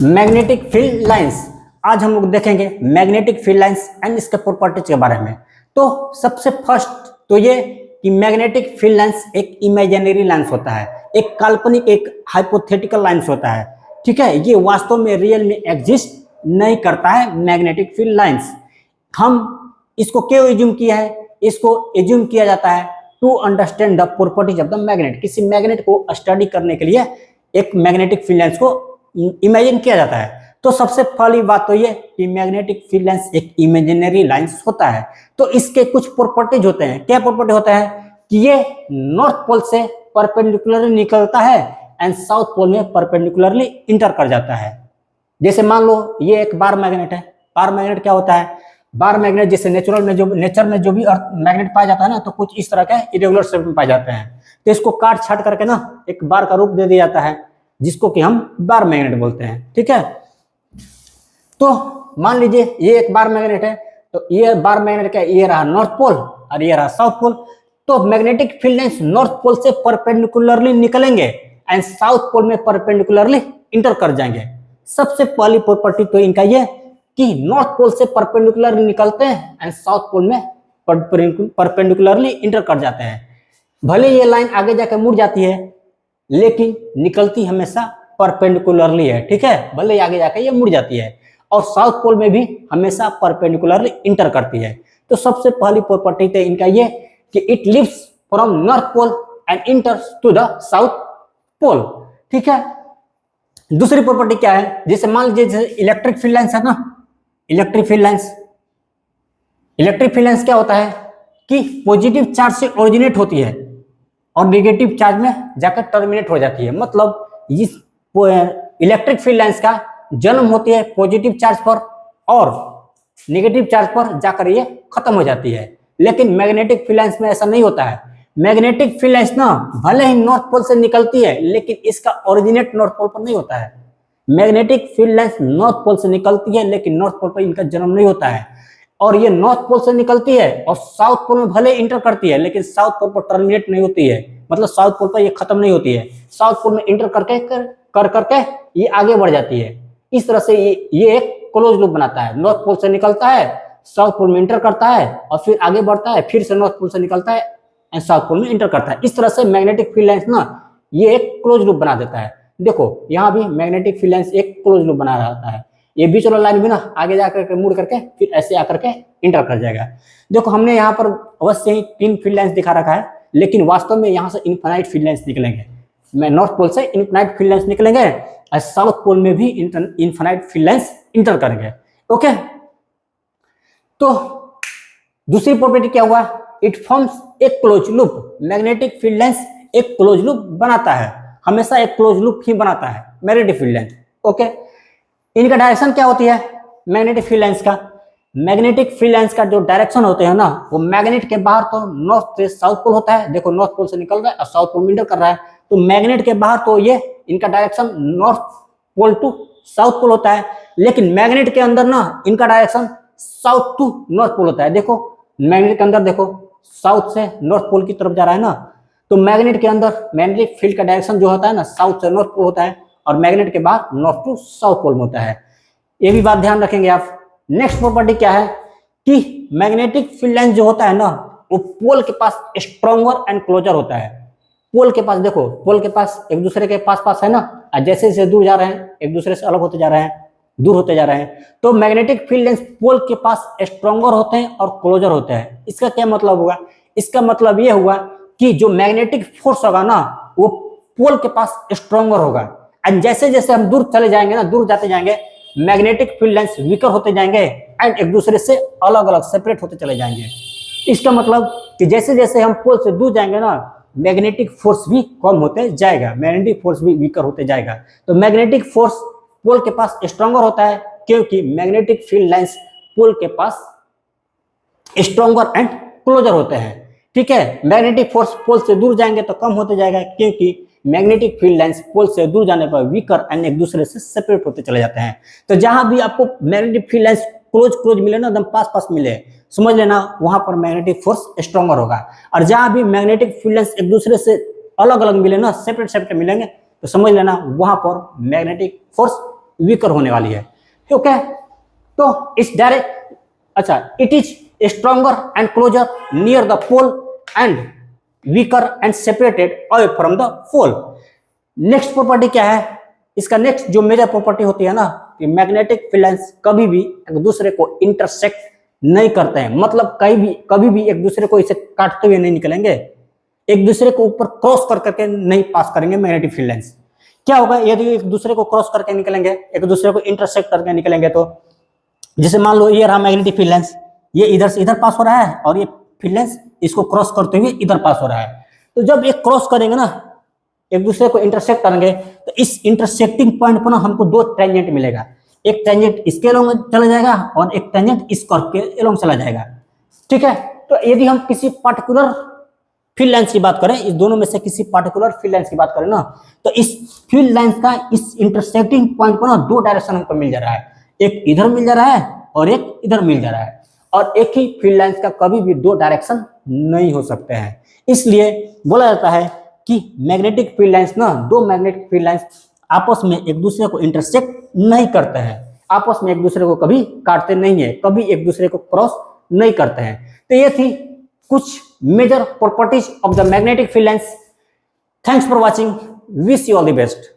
Magnetic field lines. आज हम लोग देखेंगे मैग्नेटिक फील्ड लाइंस एंड इसके प्रॉपर्टीज के बारे में। तो सबसे फर्स्ट तो ये कि मैग्नेटिक फील्ड लाइंस एक इमेजिनरी लाइंस होता है, एक काल्पनिक, एक हाइपोथेटिकल लाइंस होता है। ठीक है, ये वास्तव में रियल में एग्जिस्ट नहीं करता है मैग्नेटिक फील्ड लाइंस। हम इसको क्यों एज्यूम किया है? इसको एज्यूम किया जाता है to understand the properties of the magnet. किसी मैग्नेट को स्टडी करने के लिए एक मैग्नेटिक फील्ड लाइंस को इमेजिन किया जाता है। तो सबसे पहली बात तो ये कि मैग्नेटिक फील्ड लाइंस एक इमेजिनरी लाइंस होता है। तो इसके कुछ प्रॉपर्टीज होते हैं। क्या प्रॉपर्टी होता है? कि ये नॉर्थ पोल से परपेंडिकुलरली निकलता है एंड साउथ पोल में परपेंडिकुलरली इंटर कर जाता है। जैसे मान लो ये एक बार मैग्नेट है। बार मैग्नेट क्या होता है? बार मैग्नेट जैसे नेचर में जो भी अर्थ मैग्नेट पाया जाता है ना, तो कुछ इस तरह के इरेगुलर शेप में पाए जाते हैं। तो इसको काट छाट करके ना एक बार का रूप दे दिया जाता है, जिसको कि हम बार मैग्नेट बोलते हैं। ठीक है, तो मान लीजिए ये एक बार मैग्नेट है। तो ये बार मैग्नेट का ये रहा नॉर्थ पोल और ये रहा साउथ पोल। तो magnetic field lines north pole से परपेंडिकुलरली निकलेंगे एंड साउथ पोल में परपेंडिकुलरली इंटर कर जाएंगे। सबसे पहली प्रॉपर्टी तो इनका ये कि नॉर्थ पोल से परपेंडिकुलरली निकलते हैं एंड साउथ पोल में परपेंडिकुलरली इंटर कर जाते हैं। भले ये लाइन आगे जाकर मुड़ जाती है, लेकिन निकलती हमेशा परपेंडिकुलरली है। ठीक है, भले आगे जाकर ये मुड़ जाती है और साउथ पोल में भी हमेशा परपेंडिकुलरली इंटर करती है। तो सबसे पहली प्रॉपर्टी तो इनका ये कि it leaves from north pole and enters to the south pole. ठीक है, दूसरी प्रॉपर्टी क्या है? जैसे मान लीजिए जैसे इलेक्ट्रिक फील्ड लाइंस है ना, इलेक्ट्रिक फील्ड लाइंस क्या होता है कि पॉजिटिव चार्ज से ओरिजिनेट होती है और नेगेटिव चार्ज में जाकर टर्मिनेट हो जाती है। मतलब इस इलेक्ट्रिक फील्ड लाइंस का जन्म होती है पॉजिटिव चार्ज पर और नेगेटिव चार्ज पर जाकर ये खत्म हो जाती है। लेकिन मैग्नेटिक फील्ड लाइंस में ऐसा नहीं होता है। मैग्नेटिक फील्ड लाइंस ना भले ही नॉर्थ पोल से निकलती है, लेकिन इसका ओरिजिनेट नॉर्थ पोल पर नहीं होता है। Magnetic field lines north pole से निकलती है, लेकिन नॉर्थ पोल पर इनका जन्म नहीं होता है। और ये नॉर्थ पोल से निकलती है और साउथ पोल में भले इंटर करती है, लेकिन साउथ पोल पर टर्मिनेट नहीं होती है। मतलब साउथ पोल पर ये खत्म नहीं होती है, साउथ पोल में इंटर करके ये आगे बढ़ जाती है। इस तरह से ये एक क्लोज लूप बनाता है। नॉर्थ पोल से निकलता है, साउथ पोल में इंटर करता है और फिर आगे बढ़ता है, फिर से नॉर्थ पोल से निकलता है एंड साउथ पोल में इंटर करता है। इस तरह से मैग्नेटिक फील्ड लाइंस ना ये एक क्लोज लूप बना देता है। देखो यहाँ भी मैग्नेटिक फील्ड लाइंस एक क्लोज लूप बना रहता है। ये बीच वाला लाइन भी ना आगे जाकर के मुड़ करके फिर ऐसे आकर के इंटर कर जाएगा। देखो हमने यहाँ पर अवश्य ही 3 फील्ड लाइंस दिखा रखा है, लेकिन वास्तव में यहाँ से इनफाइनाइट फील्ड लाइंस निकलेंगे। नॉर्थ पोल से इनफाइनाइट फील्ड लाइंस निकलेंगे और साउथ पोल में भी इनफाइनाइट फील्ड लाइंस इंटर करेंगे। ओके, तो दूसरी प्रॉपर्टी क्या हुआ? इट फॉर्म्स एक close loop. Magnetic field lines एक क्लोज लूप बनाता है, हमेशा एक क्लोज लूप ही बनाता है मैग्नेटिक फील्ड लाइंस। ओके, इनका डायरेक्शन क्या होती है मैग्नेटिक फील्ड लाइंस का? मैग्नेटिक फील्ड लाइंस का जो डायरेक्शन होते हैं ना, वो मैग्नेट के बाहर तो नॉर्थ से साउथ पोल होता है। देखो नॉर्थ पोल से निकल रहा है और साउथ पोल में इंटर कर रहा है, तो मैग्नेट के बाहर तो ये इनका direction north pole to south pole होता है। लेकिन मैग्नेट के अंदर ना इनका direction south to north pole होता है। देखो मैग्नेट के अंदर देखो साउथ से नॉर्थ पोल की तरफ जा रहा है ना, तो मैग्नेट के अंदर मैग्नेटिक फील्ड का डायरेक्शन जो होता है ना साउथ से नॉर्थ पोल होता है और मैग्नेट के बाहर नॉर्थ टू साउथ पोल में होता है। ये भी बात ध्यान रखेंगे आप। नेक्स्ट प्रॉपर्टी क्या है कि मैग्नेटिक फील्ड लाइन जो होता है ना, वो पोल के पास स्ट्रॉन्गर एंड क्लोजर होता है। पोल के पास देखो, पोल के पास एक दूसरे के पास है ना, और जैसे जैसे दूर जा रहे हैं एक दूसरे से अलग होते जा रहे हैं, दूर होते जा रहे हैं। तो मैग्नेटिक फील्ड लाइंस पोल के पास स्ट्रॉन्गर होते हैं और क्लोजर होते हैं। इसका क्या मतलब हुआ? इसका मतलब ये हुआ कि जो मैग्नेटिक फोर्स होगा ना, वो पोल के पास स्ट्रॉन्गर होगा। एंड जैसे जैसे हम दूर चले जाएंगे ना, दूर जाते जाएंगे, मैग्नेटिक फील्ड लाइंस वीकर होते जाएंगे एंड एक दूसरे से अलग अलग सेपरेट होते चले जाएंगे। इसका मतलब कि जैसे जैसे हम पोल से दूर जाएंगे ना, मैग्नेटिक फोर्स भी कम होते जाएगा, मैग्नेटिक फोर्स भी वीकर होते जाएगा। तो मैग्नेटिक फोर्स पोल के पास स्ट्रॉन्गर होता है, क्योंकि मैग्नेटिक फील्ड लाइंस पोल के पास स्ट्रॉन्गर एंड क्लोजर होते हैं। ठीक है, मैग्नेटिक फोर्स पोल से दूर जाएंगे तो कम होते जाएगा, क्योंकि मैग्नेटिक फील्ड लाइंस पोल से दूर जाने पर वीकर एंड एक दूसरे से सेपरेट होते चले जाते हैं। तो जहां भी आपको मैग्नेटिक फील्ड लाइंस क्लोज मिले ना, एकदम पास मिले, समझ लेना वहां पर मैग्नेटिक फोर्स स्ट्रॉन्गर होगा। और जहां भी मैग्नेटिक फील्ड लाइंस एक दूसरे से अलग अलग मिले ना, सेपरेट मिलेंगे, तो समझ लेना वहां पर मैग्नेटिक फोर्स वीकर होने वाली है। ओके, तो इस डायरेक्ट, अच्छा, it is stronger and closer near the pole and weaker and separated away from the pole. Next property क्या है इसका? नेक्स्ट जो मेजर प्रॉपर्टी होती है ना, कि मैग्नेटिक फील्ड लाइंस कभी भी एक दूसरे को इंटरसेक्ट नहीं करते हैं, मतलब कभी भी एक दूसरे को इसे काटते हुए नहीं निकलेंगे, एक दूसरे को ऊपर क्रॉस कर करके नहीं पास करेंगे मैग्नेटिक फील्ड लाइंस। क्या होगा यदि एक दूसरे को क्रॉस करके निकलेंगे, एक दूसरे को इंटरसेक्ट करके निकलेंगे, तो जैसे मान लो ये रहा मैग्नेटिक फील्ड लाइंस, ये इधर से इधर पास हो रहा है और ये फील्ड लाइंस इसको क्रॉस करते हुए इधर पास हो रहा है। तो जब एक क्रॉस करेंगे ना, एक दूसरे को इंटरसेक्ट करेंगे, तो इस इंटरसेक्टिंग पॉइंट पर ना हमको दो टेंजेंट मिलेगा, एक टेंजेंट इसके अलोंग चला जाएगा और एक टेंजेंट इस कर्व के अलोंग चला जाएगा। ठीक है, तो यदि हम किसी पार्टिकुलर फील्ड लाइंस की बात करें, इस दोनों में से किसी पार्टिकुलर फील्ड लाइंस की बात करें ना, तो इस फील्ड लाइंस का इस इंटरसेक्टिंग पॉइंट पर ना दो डायरेक्शन हमको मिल जा रहा है, एक इधर मिल जा रहा है और एक इधर मिल जा रहा है, और एक ही फील्ड लाइंस का कभी भी दो डायरेक्शन नहीं हो सकते हैं। इसलिए बोला जाता है कि मैग्नेटिक फील्ड लाइंस ना, दो मैग्नेटिक फील्ड लाइंस आपस में एक दूसरे को इंटरसेक्ट नहीं करते हैं, आपस में एक दूसरे को कभी काटते नहीं है, कभी एक दूसरे को क्रॉस नहीं करते हैं। तो ये थी कुछ major properties of the magnetic field lines. Thanks for watching, wish you all the best.